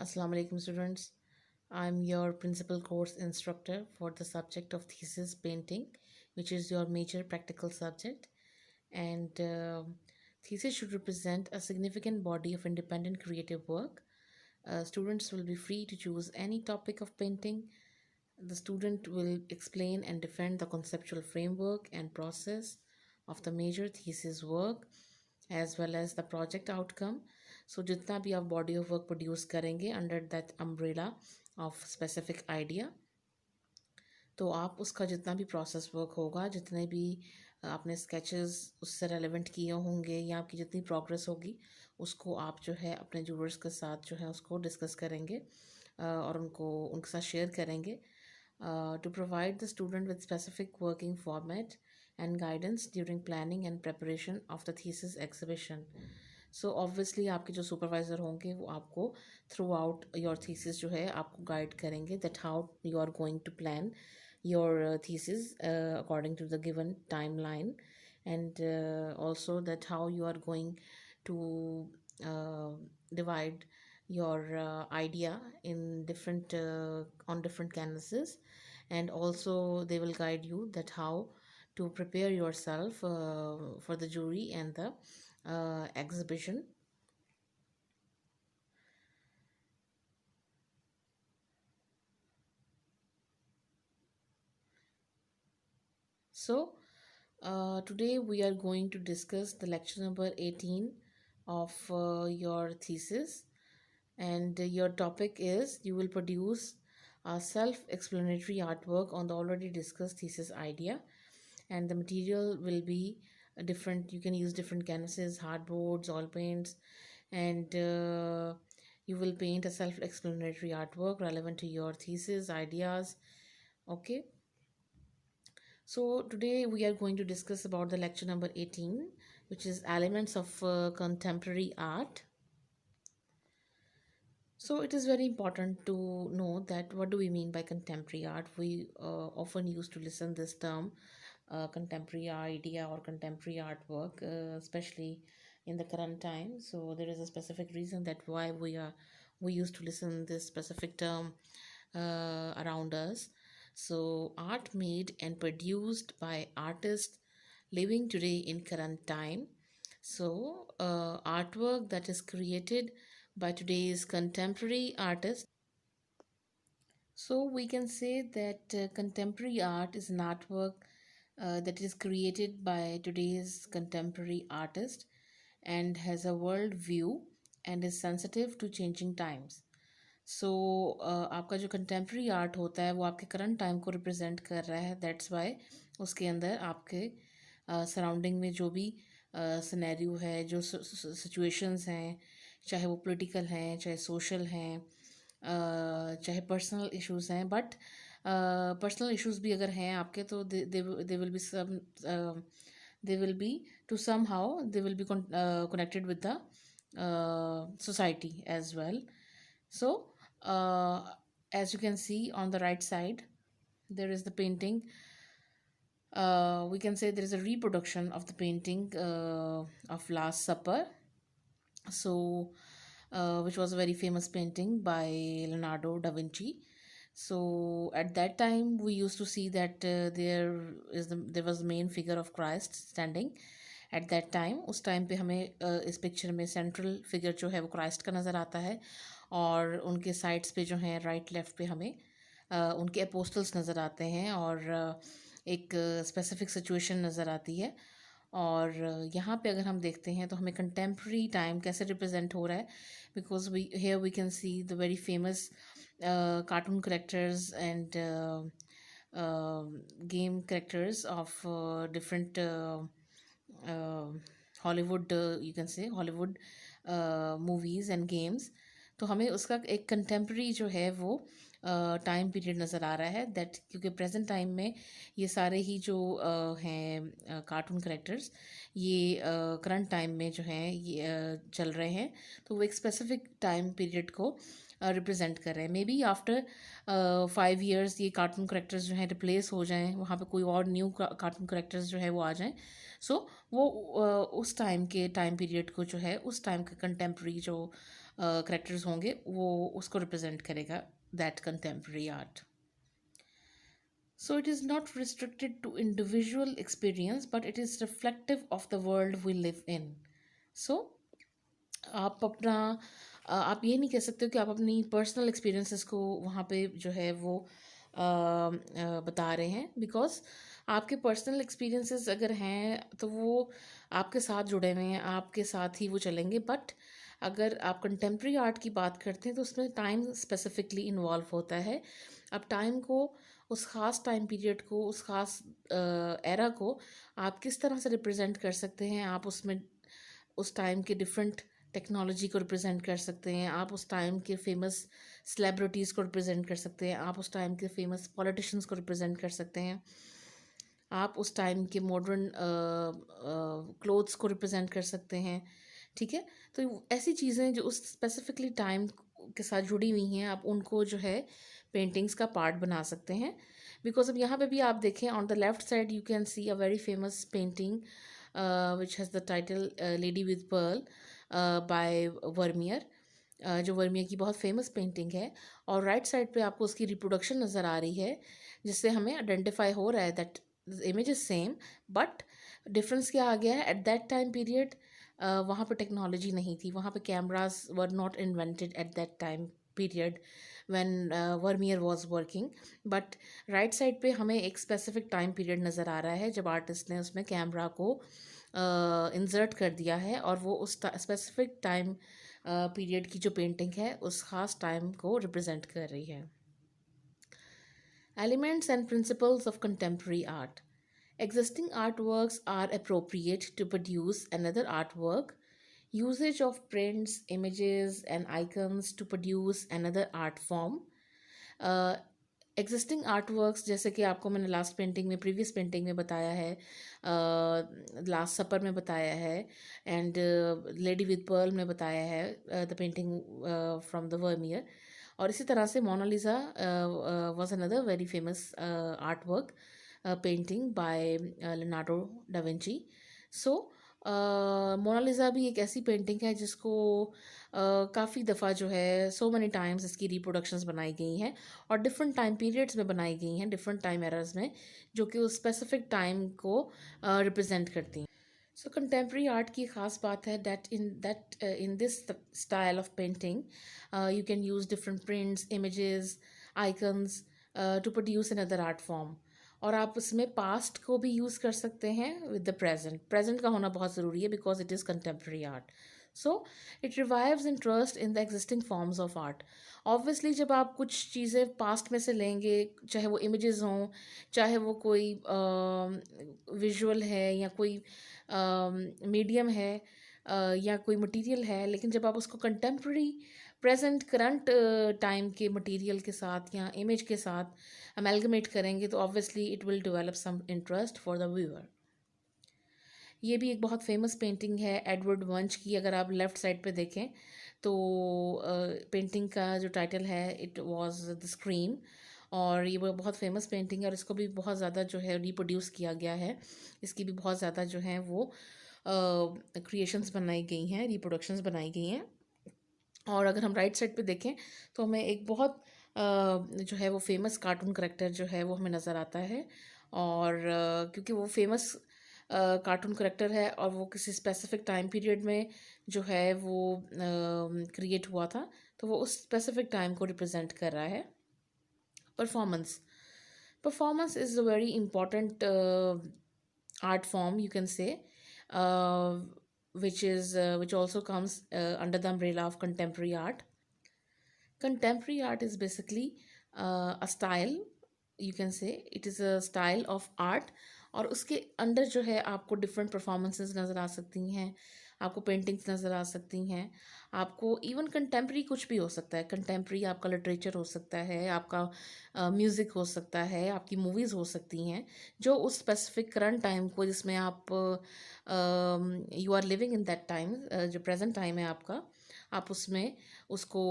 Assalamu alaikum students. I'm your principal course instructor for the subject of thesis painting, which is your major practical subject. And thesis should represent a significant body of independent creative work. Students will be free to choose any topic of painting. The student will explain and defend the conceptual framework and process of the major thesis work as well as the project outcome. So जितना भी आप body of work produce करेंगे under that umbrella of specific idea, तो आप उसका जितना भी process work होगा, जितने भी आपने स्केचेस उससे रेलेवेंट किए होंगे या आपकी जितनी प्रोग्रेस होगी, उसको आप जो है अपने जूवर्स के साथ जो है उसको डिस्कस करेंगे और उनके साथ शेयर करेंगे to provide the student with specific working format and guidance during planning and preparation of the thesis exhibition. So obviously आपके जो सुपरवाइज़र होंगे वो आपको थ्रू आउट योर थीसिस जो है आपको गाइड करेंगे that how you are going to plan your thesis according to the given timeline, and also that how you are going to uh, divide your idea in different on different canvases, and also they will guide you that how to prepare yourself for the jury and the exhibition. So today we are going to discuss the lecture number 18 of your thesis, and your topic is you will produce a self-explanatory artwork on the already discussed thesis idea, and the material will be different. You can use different canvases, hardboards, oil paints, and you will paint a self-explanatory artwork relevant to your thesis ideas. Okay, so today we are going to discuss about the lecture number 18, which is elements of contemporary art. So it is very important to know that what do we mean by contemporary art. We often used to listen this term contemporary idea or contemporary artwork, especially in the current time. So there is a specific reason that why we used to listen this specific term around us. So art made and produced by artists living today in current time. So artwork that is created by today's contemporary artists. So we can say that contemporary art is an artwork that is created by today's contemporary artist and has a world view and is sensitive to changing times. सो आपका जो contemporary art होता है वो आपके current time को represent कर रहा है. दैट्स वाई उसके अंदर आपके सराउंडिंग में जो भी सिनेरियो है, जो सिचुएशंस हैं, चाहे वो पॉलिटिकल हैं, चाहे सोशल हैं, चाहे पर्सनल इश्यूज हैं, बट पर्सनल इश्यूज भी अगर हैं आपके तो they will be some they will be to somehow they will be connected with the society as well. So as you can see on the right side, there is the painting. We can say there is a reproduction of the painting of Last Supper. So which was a very famous painting by Leonardo da Vinci. So at that time we used to see that there was the main figure of Christ standing at that time. उस time पे हमें इस picture में central figure जो है वो Christ का नज़र आता है, और उनके साइड्स पे जो हैं राइट लेफ़्ट पे हमें उनके अपोस्टल्स नज़र आते हैं, और एक स्पेसिफिक सिचुएशन नज़र आती है. और यहाँ पे अगर हम देखते हैं तो हमें कंटेम्प्रेरी टाइम कैसे रिप्रेजेंट हो रहा है, because we can see the very famous cartoon characters and game characters of different Hollywood, you can say Hollywood movies and games. तो हमें उसका एक कंटेम्प्रेरी जो है वो टाइम पीरियड नज़र आ रहा है, दैट क्योंकि प्रेजेंट टाइम में ये सारे ही जो हैं कार्टून करेक्टर्स ये करंट टाइम में जो हैं ये चल रहे हैं, तो वो एक स्पेसिफिक टाइम पीरियड को रिप्रेजेंट कर रहे हैं. मे बी आफ्टर 5 years ये कार्टून करेक्टर्स जो हैं रिप्लेस हो जाएं, वहाँ पे कोई और न्यू कार्टून करेक्टर्स जो है वो आ जाएं. सो वो उस टाइम के टाइम पीरियड को जो है उस टाइम का कंटेम्प्रेरी जो करेक्टर्स होंगे वो उसको रिप्रेजेंट करेगा, that contemporary art. So it is not restricted to individual experience, but it is reflective of the world we live in. So आप अपना आप ये नहीं कह सकते हो कि आप अपनी पर्सनल एक्सपीरियंसेस को वहाँ पे जो है वो बता रहे हैं, बिकॉज आपके पर्सनल एक्सपीरियंसेस अगर हैं तो वो आपके साथ जुड़े हुए हैं, आपके साथ ही वो चलेंगे. बट अगर आप कंटेम्प्रेरी आर्ट की बात करते हैं तो उसमें टाइम स्पेसिफिकली इन्वॉल्व होता है. आप टाइम को, उस ख़ास टाइम पीरियड को, उस ख़ास एरा को आप किस तरह से रिप्रेजेंट कर सकते हैं. आप उसमें उस टाइम के डिफरेंट टेक्नोलॉजी को रिप्रेजेंट कर सकते हैं. आप उस टाइम के फेमस सेलिब्रिटीज़ को रिप्रेजेंट कर सकते हैं. आप उस टाइम के फेमस पॉलिटिशियंस को रिप्रेजेंट कर सकते हैं. आप उस टाइम के मॉडर्न क्लोथ्स को रिप्रेजेंट कर सकते हैं. ठीक है, तो ऐसी चीज़ें जो उस स्पेसिफिकली टाइम के साथ जुड़ी हुई हैं, आप उनको जो है पेंटिंग्स का पार्ट बना सकते हैं. बिकॉज अब यहाँ पे भी आप देखें, on the left side you can see a very famous painting which has the title lady with pearl by Vermeer, जो वर्मियर की बहुत फेमस पेंटिंग है. और राइट साइड पे आपको उसकी रिप्रोडक्शन नज़र आ रही है, जिससे हमें आइडेंटिफाई हो रहा है that image is same. But difference क्या आ गया है, एट दैट टाइम पीरियड वहाँ पे टेक्नोलॉजी नहीं थी, वहाँ पे cameras were not invented at that time period when Vermeer was working. But right side पे हमें एक स्पेसिफिक टाइम पीरियड नज़र आ रहा है जब आर्टिस्ट ने उसमें कैमरा को इंसर्ट कर दिया है, और वो उस स्पेसिफिक टाइम पीरियड की जो पेंटिंग है उस ख़ास टाइम को रिप्रेजेंट कर रही है. Elements and principles of contemporary art. Existing artworks are appropriate to produce another artwork. Usage of prints, images, and icons to produce another art form. Existing artworks, जैसे कि आपको मैंने लास्ट पेंटिंग में, previous painting में बताया है, last सपर में बताया है, एंड लेडी विद पर्ल में बताया है, the painting from the Vermeer. और इसी तरह से Mona Lisa was another very famous art work painting by Leonardo da Vinci. So Mona Lisa भी एक ऐसी पेंटिंग है जिसको काफ़ी दफ़ा जो है सो मैनी टाइम्स इसकी रिप्रोडक्शंस बनाई गई हैं, और डिफरेंट टाइम पीरियड्स में बनाई गई हैं, डिफरेंट टाइम एराज में, जो कि उस स्पेसिफिक टाइम को रिप्रेजेंट करती हैं. सो कंटेम्प्रेरी आर्ट की ख़ास बात है that in this style of painting you can use different prints, images, icons to produce another art form. और आप उसमें पास्ट को भी यूज़ कर सकते हैं विद द प्रेजेंट. प्रेजेंट का होना बहुत ज़रूरी है because it is contemporary art. So it revives interest in the existing forms of art. Obviously जब आप कुछ चीज़ें पास्ट में से लेंगे, चाहे वो इमेजेस हों, चाहे वो कोई विजुअल है, या कोई मीडियम है, या कोई मटेरियल है, लेकिन जब आप उसको कंटेम्प्रेरी प्रेजेंट करंट टाइम के मटेरियल के साथ या इमेज के साथ अमेलगमेट करेंगे, तो obviously it will develop some interest for the viewer. ये भी एक बहुत फेमस पेंटिंग है एडवर्ड वंच की. अगर आप लेफ़्ट साइड पे देखें तो पेंटिंग का जो टाइटल है, इट वाज द स्क्रीम. और ये वो बहुत फेमस पेंटिंग है, और इसको भी बहुत ज़्यादा जो है रिप्रोड्यूस किया गया है. इसकी भी बहुत ज़्यादा जो है वो क्रिएशंस बनाई गई हैं, रिप्रोडक्शंस बनाई गई हैं. और अगर हम राइट साइड पे देखें तो हमें एक बहुत जो है वो फेमस कार्टून करेक्टर जो है वो हमें नज़र आता है. और क्योंकि वो फेमस कार्टून करेक्टर है और वो किसी स्पेसिफिक टाइम पीरियड में जो है वो क्रिएट हुआ था, तो वो उस स्पेसिफिक टाइम को रिप्रेजेंट कर रहा है. Performance. Performance is a very important art form, you can say, uh, which also comes under the umbrella of contemporary art. Contemporary art is basically a style, you can say it is a style of art. और उसके अंदर जो है आपको different performances नज़र आ सकती हैं, आपको पेंटिंग्स नज़र आ सकती हैं, आपको इवन कंटेम्प्रेरी कुछ भी हो सकता है. कंटेम्प्रेरी आपका लिटरेचर हो सकता है, आपका म्यूज़िक हो सकता है, आपकी मूवीज़ हो सकती हैं, जो उस स्पेसिफिक करंट टाइम को, जिसमें आप you are living in that time, जो प्रेजेंट टाइम है आपका, आप उसमें उसको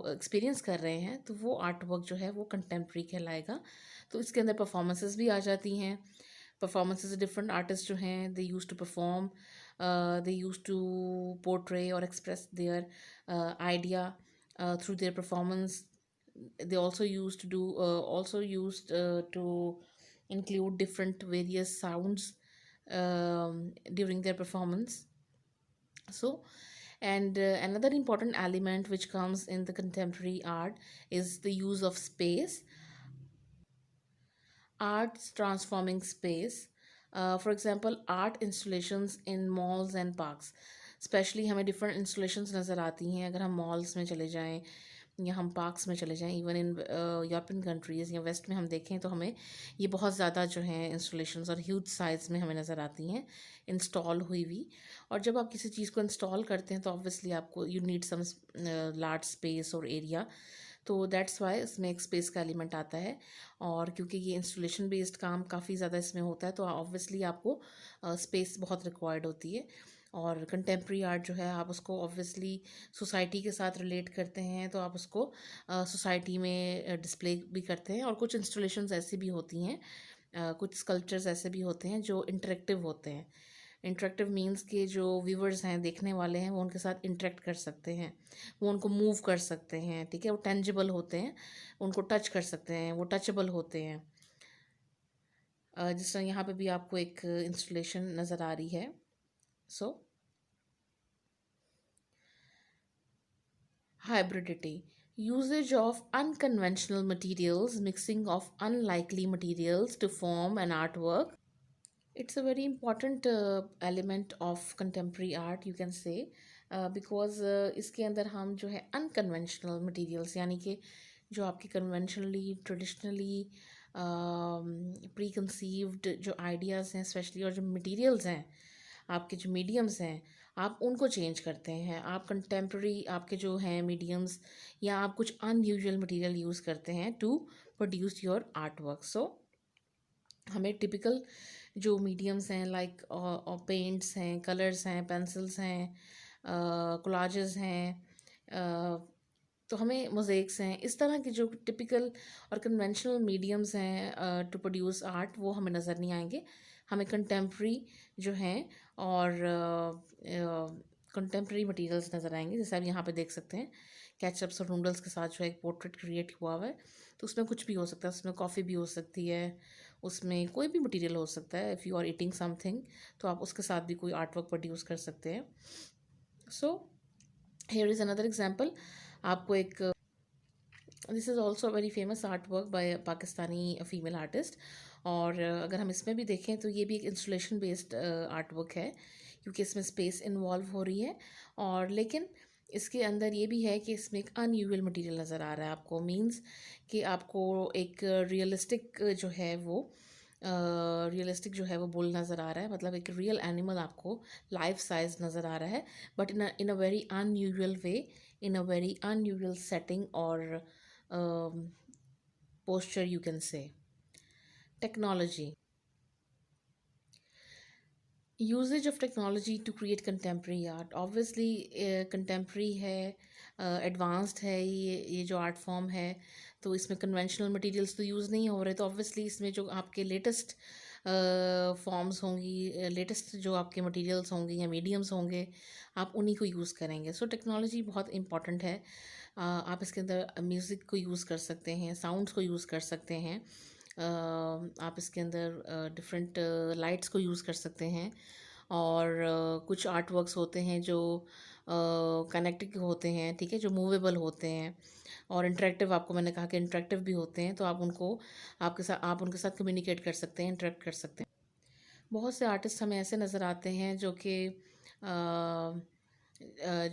एक्सपीरियंस कर रहे हैं, तो वो आर्ट वर्क जो है वो कंटेम्प्रेरी कहलाएगा. तो इसके अंदर परफॉर्मेंसेस भी आ जाती हैं. परफॉर्मेंसेस डिफरेंट आर्टिस्ट जो हैं they use to perform They used to portray or express their idea through their performance. They also used to do also used to include different various sounds during their performance. So, and another important element which comes in the contemporary art is the use of space. Arts transforming space. For example, art installations in malls and parks. Specially हमें different installations नज़र आती हैं अगर हम malls में चले जाएं या हम पार्क्स में चले जाएं, इवन इन यूरोपियन कंट्रीज़ या वेस्ट में हम देखें तो हमें ये बहुत ज़्यादा जो है इंस्टॉलेशंस और ह्यूज साइज़ में हमें नज़र आती हैं इंस्टॉल हुई हुई। और जब आप किसी चीज़ को इंस्टॉल करते हैं तो ऑब्वियसली आपको you need some large space और एरिया, तो दैट्स वाई इसमें एक स्पेस का एलिमेंट आता है। और क्योंकि ये इंस्टॉलेशन बेस्ड काम काफ़ी ज़्यादा इसमें होता है तो ऑब्वियसली आपको स्पेस बहुत रिक्वायर्ड होती है। और कंटेम्प्रेरी आर्ट जो है आप उसको ऑब्वियसली सोसाइटी के साथ रिलेट करते हैं तो आप उसको सोसाइटी में डिस्प्ले भी करते हैं। और कुछ इंस्टॉलेशंस ऐसी भी होती हैं, कुछ स्कल्पचर्स ऐसे भी होते हैं जो इंटरेक्टिव होते हैं। इंटरेक्टिव मीन्स के जो व्यूवर्स हैं, देखने वाले हैं, वो उनके साथ इंटरेक्ट कर सकते हैं, वो उनको मूव कर सकते हैं, ठीक है, वो टेंजिबल होते हैं, उनको टच कर सकते हैं, वो टचेबल होते हैं। जिस तरह यहाँ पे भी आपको एक इंस्टॉलेशन नज़र आ रही है। सो hybridity, usage of unconventional materials, mixing of unlikely materials to form an artwork. It's a very important element of contemporary art, you can say, because इसके अंदर हम जो है unconventional materials यानी कि जो आपके conventionally traditionally प्री कंसीव्ड जो आइडियाज़ हैं स्पेशली, और जो मटेरियल्स हैं, आपके जो मीडियम्स हैं, आप उनको चेंज करते हैं। आप कंटेम्प्रेरी आपके जो हैं मीडियम्स, या आप कुछ अनयूजुअल मटेरियल यूज़ करते हैं to produce your art work. So हमें टिपिकल जो मीडियम्स हैं लाइक पेंट्स हैं, कलर्स हैं, पेंसिल्स हैं, कोलाजेस हैं, तो हमें मोज़ेक्स हैं, इस तरह के जो टिपिकल और कन्वेंशनल मीडियम्स हैं टू प्रोड्यूस आर्ट, वो हमें नज़र नहीं आएंगे। हमें कंटेम्प्रेरी जो हैं और कंटेम्प्रेरी मटेरियल्स नज़र आएंगे। जैसे आप यहाँ पे देख सकते हैं कैचअप्स और नूडल्स के साथ जो है एक पोर्ट्रेट क्रिएट हुआ हुआ है, तो उसमें कुछ भी हो सकता है, उसमें कॉफ़ी भी हो सकती है, उसमें कोई भी मटेरियल हो सकता है। If you are eating something तो आप उसके साथ भी कोई आर्ट वर्क प्रोड्यूस कर सकते हैं। So here is another example. आपको एक this is also very famous art work by Pakistani female artist. और अगर हम इसमें भी देखें तो ये भी एक इंस्टॉलेशन बेस्ड आर्ट वर्क है, क्योंकि इसमें स्पेस इन्वॉल्व हो रही है। और लेकिन इसके अंदर ये भी है कि इसमें एक अनयूजुअल मटेरियल नज़र आ रहा है आपको, मींस कि आपको एक रियलिस्टिक जो है वो रियलिस्टिक जो है वो बुल नज़र आ रहा है, मतलब एक रियल एनिमल आपको लाइफ साइज नज़र आ रहा है, but in a very unusual way, in a very unusual setting or posture, you can say. Technology, usage of technology to create contemporary art. Obviously contemporary है, advanced है, ये जो art form है, तो इसमें कन्वेंशनल मटेरियल्स तो use नहीं हो रहे, तो ऑब्वियसली इसमें जो आपके लेटेस्ट फॉर्म्स होंगी, लेटेस्ट जो आपके मटेरियल्स होंगे या मीडियम्स होंगे, आप उन्हीं को यूज़ करेंगे। सो टेक्नोलॉजी बहुत इंपॉर्टेंट है। आप इसके अंदर म्यूज़िक को यूज़ कर सकते हैं, साउंड्स को यूज़ कर सकते हैं, आप इसके अंदर डिफरेंट लाइट्स को यूज़ कर सकते हैं। और कुछ आर्ट वर्क्स होते हैं जो कनेक्टिव होते हैं, ठीक है, जो मूवेबल होते हैं और इंटरेक्टिव, आपको मैंने कहा कि इंटरेक्टिव भी होते हैं, तो आप उनको आप उनके साथ कम्युनिकेट कर सकते हैं, इंटरेक्ट कर सकते हैं। बहुत से आर्टिस्ट हमें ऐसे नज़र आते हैं जो कि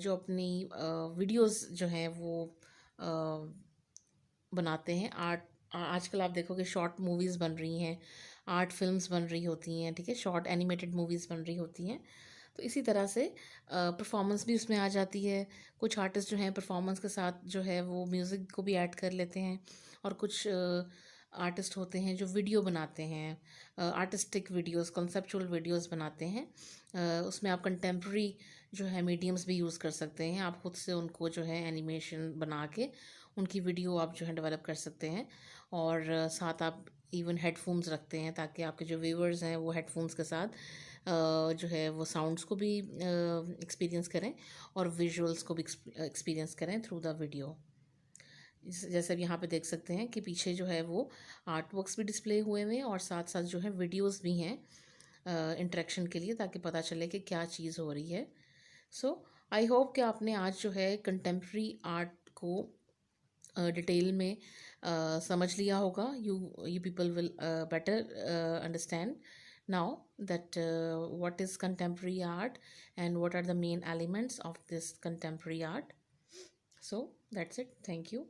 जो अपनी वीडियोस जो हैं वो बनाते हैं। आजकल आप देखोगे शॉर्ट मूवीज़ बन रही हैं, आर्ट फिल्म्स बन रही होती हैं, ठीक है, शॉर्ट एनिमेटेड मूवीज़ बन रही होती हैं। तो इसी तरह से परफॉर्मेंस भी उसमें आ जाती है। कुछ आर्टिस्ट जो हैं परफॉर्मेंस के साथ जो है वो म्यूज़िक को भी ऐड कर लेते हैं। और कुछ आर्टिस्ट होते हैं जो वीडियो बनाते हैं, आर्टिस्टिक वीडियोस, कॉन्सेप्चुअल वीडियोस बनाते हैं। उसमें आप कंटेम्प्रेरी जो है मीडियम्स भी यूज़ कर सकते हैं। आप खुद से उनको जो है एनिमेशन बना के उनकी वीडियो आप जो है डेवलप कर सकते हैं। और साथ आप इवन हेडफोन्स रखते हैं ताकि आपके जो व्यूअर्स हैं वो हेडफोन्स के साथ जो है वो साउंड्स को भी एक्सपीरियंस करें और विजुअल्स को भी एक्सपीरियंस करें थ्रू द वीडियो। जैसे अब यहाँ पे देख सकते हैं कि पीछे जो है वो आर्ट वर्क्स भी डिस्प्ले हुए हुए हैं और साथ साथ जो है वीडियोस भी हैं इंटरेक्शन के लिए, ताकि पता चले कि क्या चीज़ हो रही है। सो आई होप कि आपने आज जो है कंटेम्प्रेरी आर्ट को डिटेल में समझ लिया होगा। You people will better understand now that what is contemporary art and what are the main elements of this contemporary art. So that's it. Thank you.